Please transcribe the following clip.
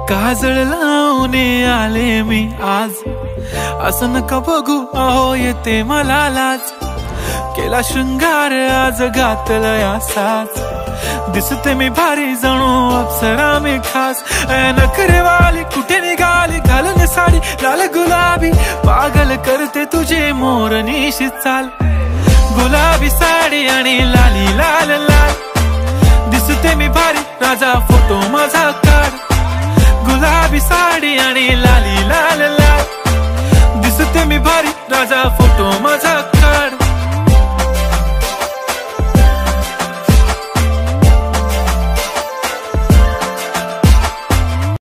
काजळ लावून आले मी आज, असं नका बघू अहो येते मला लाज। केला शृंगार आज घातला या साज, दिसते मी भारी जणू अप्सरा मी खास। नखरे वाली कुठे निघाली घालून साडी लाल गुलाबी, पागल करते तुझे मोरनीशी चाल। गुलाबी साडी आणि लाली लाल लाल, दिसते मी भारी राजा फोटो माझा काढ। गुलाबी साडी आणि लाली लाल लाल, दिसते मी भारी राजा फोटो माझा काढ।